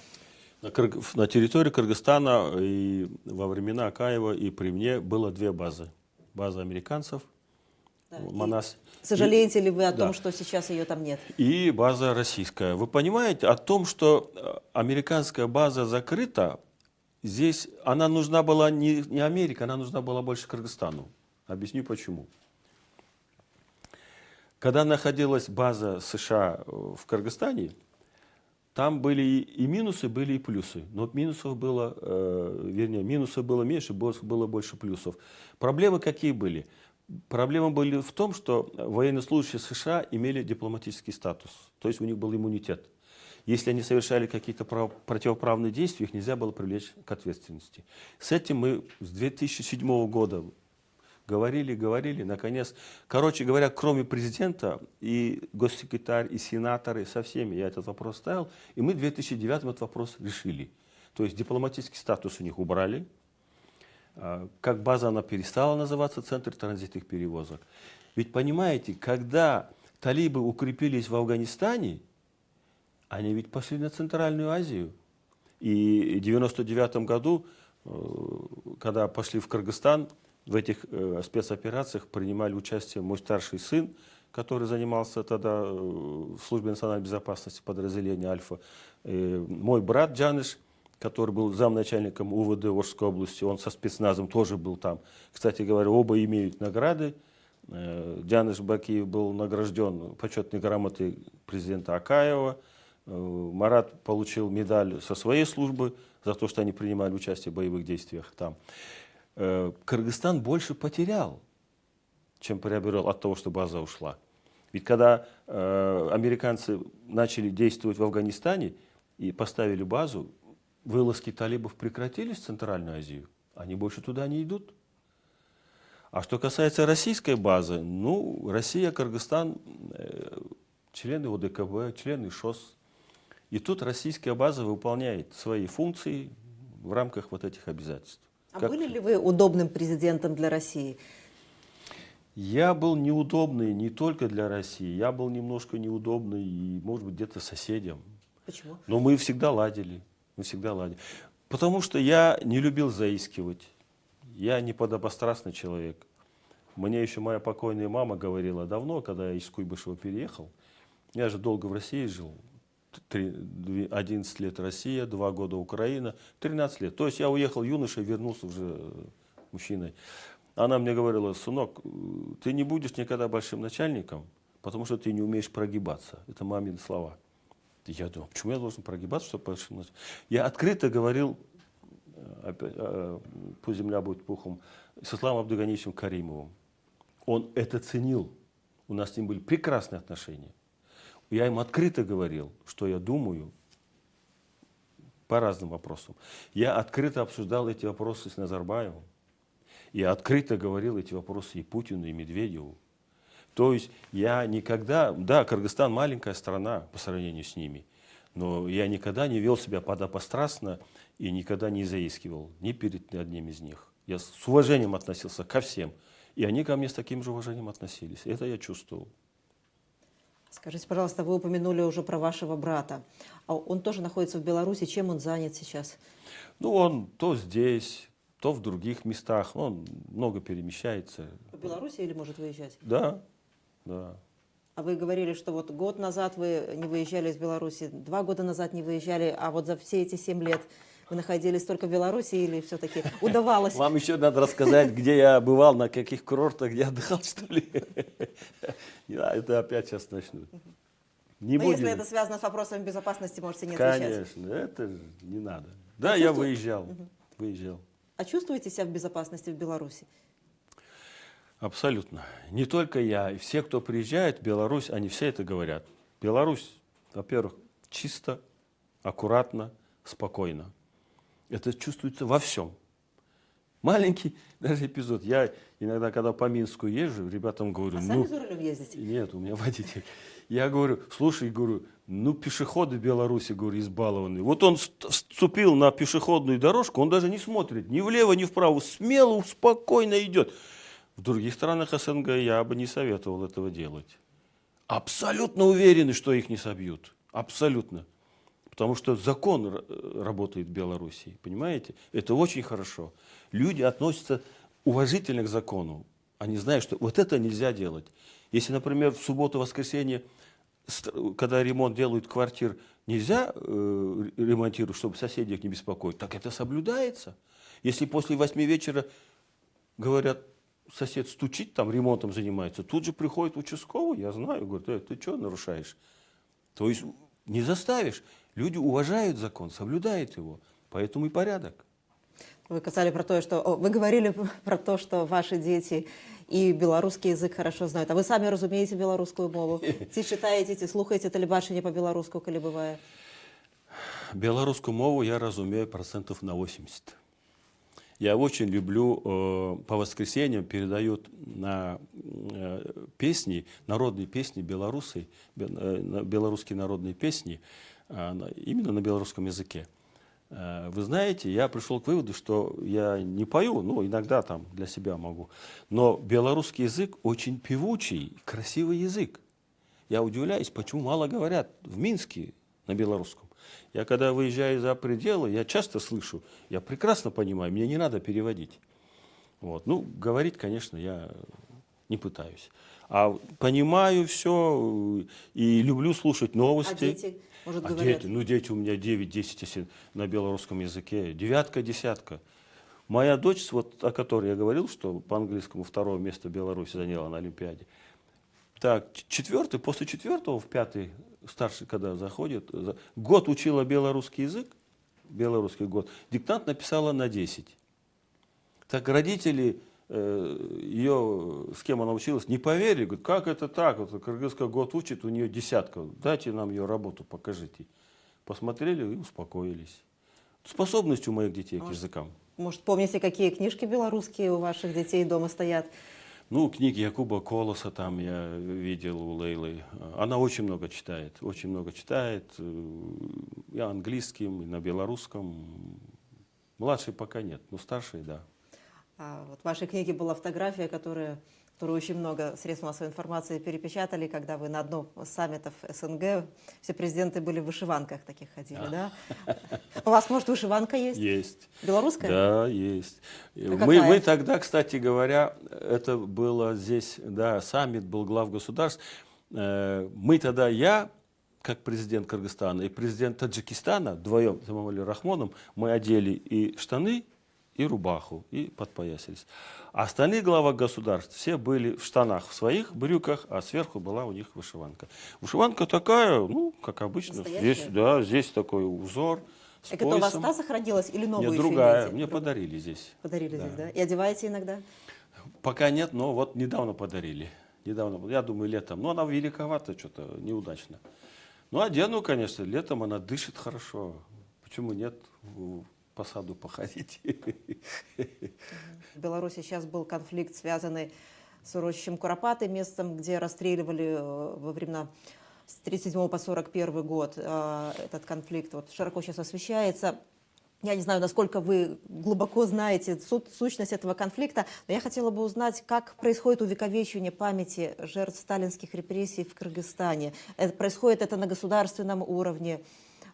На территории Кыргызстана и во времена Акаева и при мне было 2 базы. База американцев, Да. Манас. Сожалеете ли вы о том, да. что сейчас ее там нет? И база российская. Вы понимаете о том, что американская база закрыта, здесь она нужна была не Америке, она нужна была больше Кыргызстану. Объясню почему. Когда находилась база США в Кыргызстане, там были и минусы, были и плюсы. Но минусов было, минусов было меньше, было больше плюсов. Проблемы какие были? Проблемы были в том, что военнослужащие США имели дипломатический статус, то есть у них был иммунитет. Если они совершали какие-то противоправные действия, их нельзя было привлечь к ответственности. С этим мы с 2007 года говорили, наконец. Короче говоря, кроме президента и госсекретарь, и сенаторы, со всеми я этот вопрос ставил, и мы в 2009 этот вопрос решили. То есть дипломатический статус у них убрали. Как база она перестала называться Центр транзитных перевозок. Ведь понимаете, когда талибы укрепились в Афганистане, они ведь пошли на Центральную Азию. И в 1999 году, когда пошли в Кыргызстан, в этих спецоперациях принимали участие мой старший сын, который занимался тогда в службе национальной безопасности подразделения «Альфа», мой брат Джаныш, который был замначальником УВД Орской области, он со спецназом тоже был там. Кстати говоря, оба имеют награды. Джаныш Бакиев был награжден почетной грамотой президента Акаева. Марат получил медаль со своей службы за то, что они принимали участие в боевых действиях там. Кыргызстан больше потерял, чем приобрел от того, что база ушла. Ведь когда американцы начали действовать в Афганистане и поставили базу, вылазки талибов прекратились в Центральную Азию, они больше туда не идут. А что касается российской базы, ну, Россия, Кыргызстан, члены ОДКБ, члены ШОС. И тут российская база выполняет свои функции в рамках вот этих обязательств. А были ли вы удобным президентом для России? Я был неудобный не только для России, я был немножко неудобный и, может быть, где-то соседям. Почему? Но мы всегда ладили. Мы всегда ладили. Потому что я не любил заискивать. Я не подобострастный человек. Мне еще моя покойная мама говорила давно, когда я из Куйбышева переехал. Я же долго в России жил. 11 лет Россия, 2 года Украина, 13 лет. То есть я уехал юношей, вернулся уже мужчиной. Она мне говорила: сынок, ты не будешь никогда большим начальником, потому что ты не умеешь прогибаться. Это мамины слова. Я думал, почему я должен прогибаться, чтобы большим начальником? Я открыто говорил, пусть земля будет пухом, с Исламом Абдуганичем Каримовым. Он это ценил. У нас с ним были прекрасные отношения. Я им открыто говорил, что я думаю по разным вопросам. Я открыто обсуждал эти вопросы с Назарбаевым. Я открыто говорил эти вопросы и Путину, и Медведеву. То есть я никогда... Да, Кыргызстан маленькая страна по сравнению с ними, но я никогда не вел себя подобострастно и никогда не заискивал ни перед одним из них. Я с уважением относился ко всем. И они ко мне с таким же уважением относились. Это я чувствовал. Скажите, пожалуйста, вы упомянули уже про вашего брата. А он тоже находится в Беларуси. Чем он занят сейчас? Ну, он то здесь, то в других местах. Он много перемещается. По Беларуси или может выезжать? Да, да. А вы говорили, что вот год назад вы не выезжали из Беларуси, 2 года назад не выезжали, а вот за все эти 7 лет вы находились только в Беларуси или все-таки удавалось? Вам еще надо рассказать, где я бывал, на каких курортах, где отдыхал, что ли? Это опять сейчас начну. Не Но будем. если это связано с вопросами безопасности, можете не отвечать. Конечно, это же не надо. Да, я выезжал. А чувствуете себя в безопасности в Беларуси? Абсолютно. Не только я, и все, кто приезжает в Беларусь, они все это говорят. Беларусь, во-первых, чисто, аккуратно, спокойно. Это чувствуется во всем. Маленький даже эпизод. Я иногда, когда по Минску езжу, ребятам говорю, А сами за рулем ездите? Нет, у меня водитель. Я говорю, слушай, говорю, пешеходы в Беларуси, говорю, избалованные. Вот он вступил на пешеходную дорожку, он даже не смотрит ни влево, ни вправо, смело, спокойно идет. В других странах СНГ я бы не советовал этого делать. Абсолютно уверены, что их не собьют. Абсолютно. Потому что закон работает в Беларуси, понимаете? Это очень хорошо. Люди относятся уважительно к закону. Они знают, что вот это нельзя делать. Если, например, в субботу-воскресенье, когда ремонт делают квартир, нельзя ремонтировать, чтобы соседей их не беспокоить, так это соблюдается. Если после 8 вечера говорят, сосед стучит, там ремонтом занимается, тут же приходит участковый, я знаю, говорит, ты что нарушаешь? То есть не заставишь. Люди уважают закон, соблюдают его, поэтому и порядок. Вы говорили про то, что ваши дети и белорусский язык хорошо знают. А вы сами разумеете белорусскую мову? Ці читаете, ці слухаете телебачення по-белорусски, коли бывает? Белорусскую мову я разумею 80%. Я очень люблю, по воскресеньям передают на песни, народные песни белорусы, белорусские народные песни, именно на белорусском языке. Вы знаете, я пришел к выводу, что я не пою, иногда там для себя могу, но белорусский язык очень певучий, красивый язык. Я удивляюсь, почему мало говорят в Минске на белорусском. Я когда выезжаю за пределы, я часто слышу, я прекрасно понимаю, мне не надо переводить. Вот. Говорить, конечно, я не пытаюсь. А понимаю все и люблю слушать новости. А дети, может, говорят? Дети у меня 9-10 на белорусском языке, 9, 10. Моя дочь, вот о которой я говорил, что по английскому 2 место в Беларуси заняла на Олимпиаде. Так, 4, после 4 в 5 старший, когда заходит, год учила белорусский язык, белорусский год, диктант написала на 10. Так родители ее, с кем она училась, не поверили, говорят, как это так, вот кыргызский год учит, у нее 10, дайте нам ее работу, покажите. Посмотрели и успокоились. Способность у моих детей к языкам. Может, помните, какие книжки белорусские у ваших детей дома стоят? Книги Якуба Колоса там я видел у Лейлы. Она очень много читает, и английским, и на белорусском. Младший пока нет, но старший, да. Вот в вашей книге была фотография, которую очень много средств массовой информации перепечатали, когда вы на одном из саммитов СНГ, все президенты были в вышиванках таких ходили, да? У вас, может, вышиванка есть? Есть. Белорусская? Да, есть. Мы тогда, кстати говоря, это было здесь, да, саммит был глав государств. Мы тогда, я, как президент Кыргызстана, и президент Таджикистана, вдвоем с Эмомали Рахмоном, мы одели и штаны, и рубаху, и подпоясались. А остальные главы государств все были в штанах, в своих брюках, а сверху была у них вышиванка. Вышиванка такая, как обычно. Здесь такой узор с так поясом. Это у вас та сохранилась или новую? Нет, еще другая. имеете? Мне подарили здесь. Подарили здесь, да? И одеваете иногда? Пока нет, но вот недавно подарили. Я думаю, летом. Но она великовата, что-то неудачно. Одену, конечно, летом она дышит хорошо. Почему нет? По саду походить. В Беларуси сейчас был конфликт, связанный с урочищем Куропаты, местом, где расстреливали во времена с 1937 по 1941 год. Этот конфликт широко сейчас освещается. Я не знаю, насколько вы глубоко знаете сущность этого конфликта, но я хотела бы узнать, как происходит увековечивание памяти жертв сталинских репрессий в Кыргызстане. Происходит это на государственном уровне.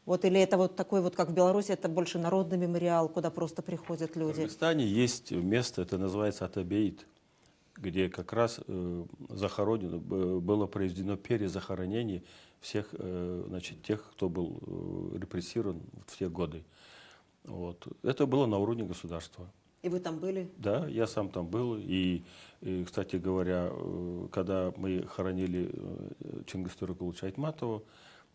Вот, или это вот такой вот, как в Беларуси, это больше народный мемориал, куда просто приходят В люди? Кыргызстане есть место, это называется Атабеит, где как раз захоронено, было произведено перезахоронение всех, значит, тех, кто был репрессирован в те годы. Вот. Это было на уровне государства. И вы там были? Да, я сам там был. И, кстати говоря, когда мы хоронили Чингис Торекуловича Айтматова,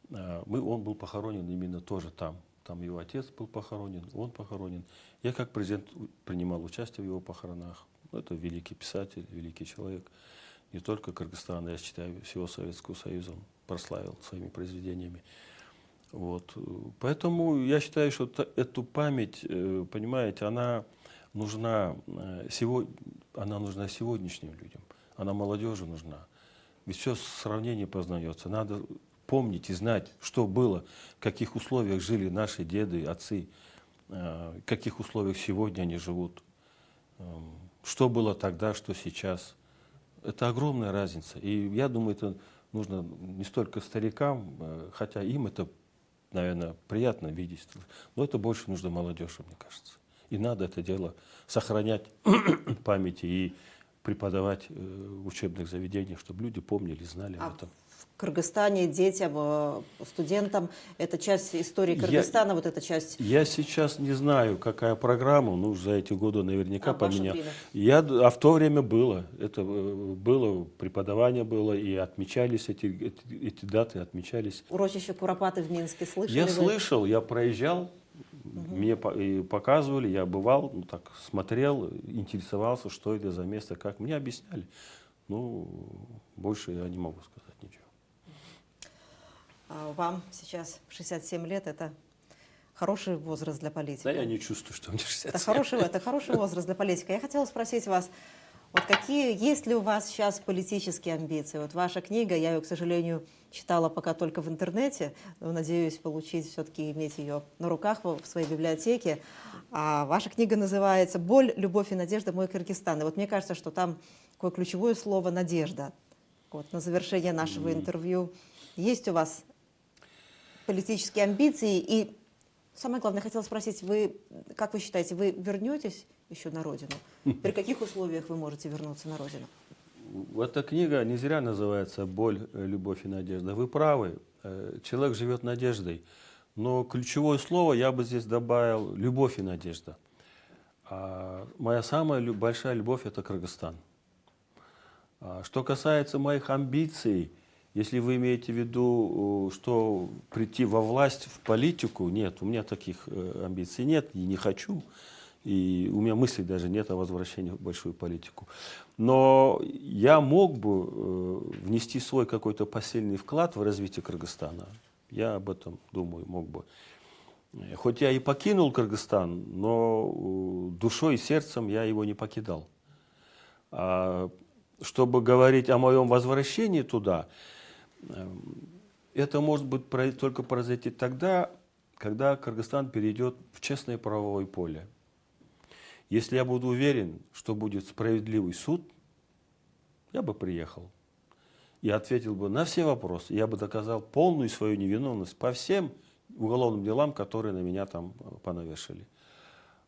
он был похоронен именно тоже там. Там его отец был похоронен, он похоронен. Я как президент принимал участие в его похоронах. Это великий писатель, великий человек. Не только Кыргызстана, я считаю, всего Советского Союза он прославил своими произведениями. Вот. Поэтому я считаю, что эту память, понимаете, она нужна сегодняшним людям. Она молодежи нужна. Ведь все сравнение познается. Надо помнить и знать, что было, в каких условиях жили наши деды, отцы, в каких условиях сегодня они живут, что было тогда, что сейчас. Это огромная разница. И я думаю, это нужно не столько старикам, хотя им это, наверное, приятно видеть, но это больше нужно молодежи, мне кажется. И надо это дело сохранять в памяти и преподавать в учебных заведениях, чтобы люди помнили, знали об этом. В Кыргызстане детям, студентам это часть истории Кыргызстана, вот эта часть... Я сейчас не знаю, какая программа, ну, за эти годы наверняка в ваше поменял. время? А в то время было. Это было, преподавание было, и отмечались эти даты, отмечались. Урочище Куропаты в Минске слышали Я вы? слышал, я проезжал, мне показывали, я бывал, ну, так, смотрел, интересовался, что это за место, как. Мне объясняли. Ну, больше я не могу сказать ничего. Вам сейчас 67 лет, это хороший возраст для политика. Да, я не чувствую, что мне 67. Это хороший возраст для политика. Я хотела спросить вас, вот есть ли у вас сейчас политические амбиции? Вот ваша книга, я ее, к сожалению, читала пока только в интернете, но надеюсь получить, все-таки иметь ее на руках в своей библиотеке. А ваша книга называется «Боль, любовь и надежда. Мой Кыргызстан». И вот мне кажется, что там такое ключевое слово «надежда». Вот на завершение нашего интервью. Есть у вас политические амбиции? И самое главное, хотела спросить, как вы считаете, вы вернетесь еще на родину? При каких условиях вы можете вернуться на родину? Эта книга не зря называется «Боль, любовь и надежда». Вы правы, человек живет надеждой. Но ключевое слово я бы здесь добавил «любовь и надежда». Моя самая большая любовь – это Кыргызстан. Что касается моих амбиций, если вы имеете в виду, что прийти во власть, в политику, нет, у меня таких амбиций нет, и не хочу. И у меня мыслей даже нет о возвращении в большую политику. Но я мог бы внести свой какой-то посильный вклад в развитие Кыргызстана. Я об этом думаю, мог бы. Хоть я и покинул Кыргызстан, но душой и сердцем я его не покидал. Чтобы говорить о моем возвращении туда, это может быть только произойти тогда, когда Кыргызстан перейдет в честное правовое поле. Если я буду уверен, что будет справедливый суд, я бы приехал и ответил бы на все вопросы. Я бы доказал полную свою невиновность по всем уголовным делам, которые на меня там понавешали.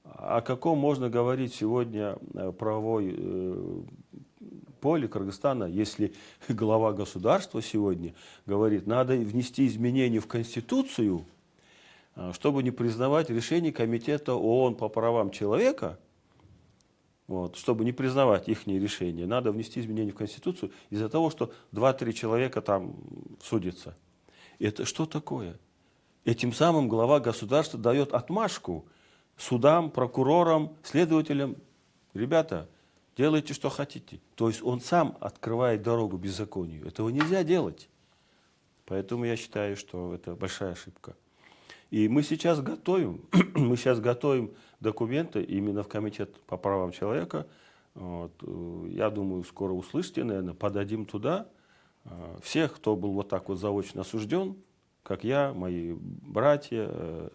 О каком можно говорить сегодня правовой поле Кыргызстана, если глава государства сегодня говорит, надо внести изменения в Конституцию, чтобы не признавать решение Комитета ООН по правам человека, вот, чтобы не признавать их решения, надо внести изменения в Конституцию из-за того, что 2-3 человека там судятся. Это что такое? Этим самым глава государства дает отмашку судам, прокурорам, следователям. Ребята, делайте, что хотите. То есть он сам открывает дорогу беззаконию. Этого нельзя делать. Поэтому я считаю, что это большая ошибка. И мы сейчас готовим документы именно в Комитет по правам человека. Вот. Я думаю, скоро услышите, наверное, подадим туда всех, кто был вот так вот заочно осужден, как я, мои братья,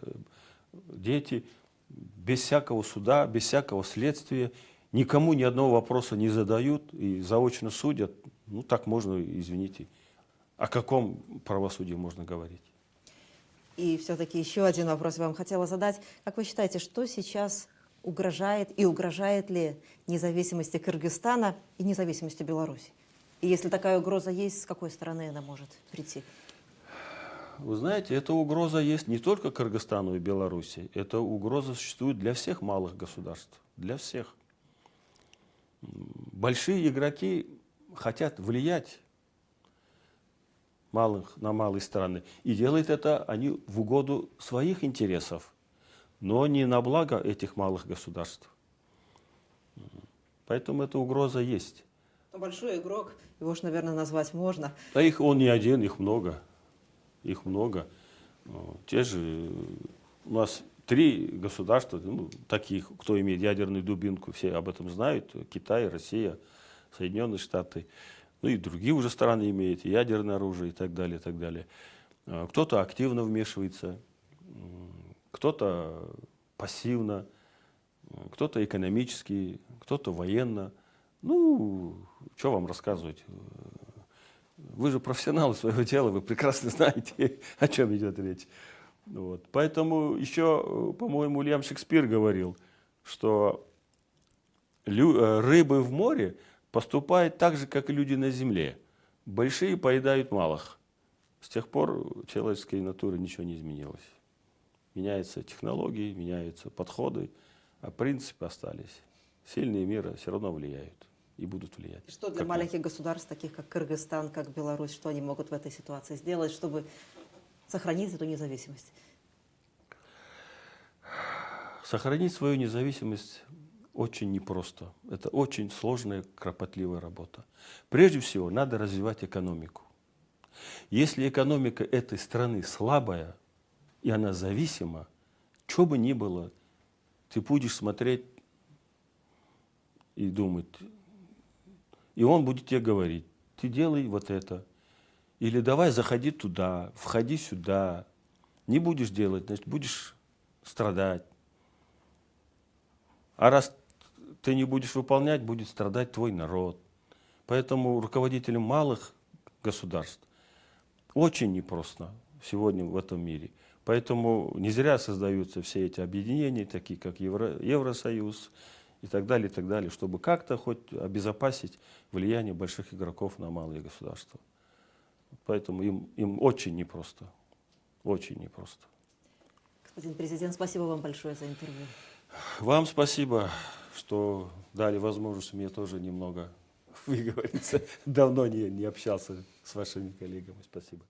дети, без всякого суда, без всякого следствия. Никому ни одного вопроса не задают и заочно судят. Ну, так можно, извините. О каком правосудии можно говорить? И все-таки еще один вопрос вам хотела задать. Как вы считаете, что сейчас угрожает и угрожает ли независимости Кыргызстана и независимости Беларуси? И если такая угроза есть, с какой стороны она может прийти? Вы знаете, эта угроза есть не только Кыргызстану и Беларуси. Эта угроза существует для всех малых государств. Для всех. Большие игроки хотят влиять на малые страны. И делают это они в угоду своих интересов, но не на благо этих малых государств. Поэтому эта угроза есть. Но большой игрок, его же, наверное, назвать можно. А он не один, их много. Их много. Те же у нас 3 государства, таких, кто имеет ядерную дубинку, все об этом знают. Китай, Россия, Соединенные Штаты. Ну и другие уже страны имеют ядерное оружие и так далее, и так далее. Кто-то активно вмешивается, кто-то пассивно, кто-то экономически, кто-то военно. Ну, что вам рассказывать? Вы же профессионалы своего дела, вы прекрасно знаете, о чем идет речь. Вот. Поэтому еще, по-моему, Уильям Шекспир говорил, что рыбы в море поступают так же, как и люди на земле. Большие поедают малых. С тех пор в человеческой натуре ничего не изменилось. Меняются технологии, меняются подходы, а принципы остались. Сильные мира все равно влияют и будут влиять. Что для маленьких государств, таких как Кыргызстан, как Беларусь, что они могут в этой ситуации сделать, чтобы сохранить эту независимость? Сохранить свою независимость очень непросто. Это очень сложная, кропотливая работа. Прежде всего, надо развивать экономику. Если экономика этой страны слабая, и она зависима, что бы ни было, ты будешь смотреть и думать, и он будет тебе говорить, ты делай вот это, или давай заходи туда, входи сюда. Не будешь делать, значит, будешь страдать. А раз ты не будешь выполнять, будет страдать твой народ. Поэтому руководителям малых государств очень непросто сегодня в этом мире. Поэтому не зря создаются все эти объединения, такие как Евросоюз и так далее, чтобы как-то хоть обезопасить влияние больших игроков на малые государства. Поэтому им очень непросто. Очень непросто. Господин президент, спасибо вам большое за интервью. Вам спасибо, что дали возможность мне тоже немного выговориться. Давно не общался с вашими коллегами. Спасибо.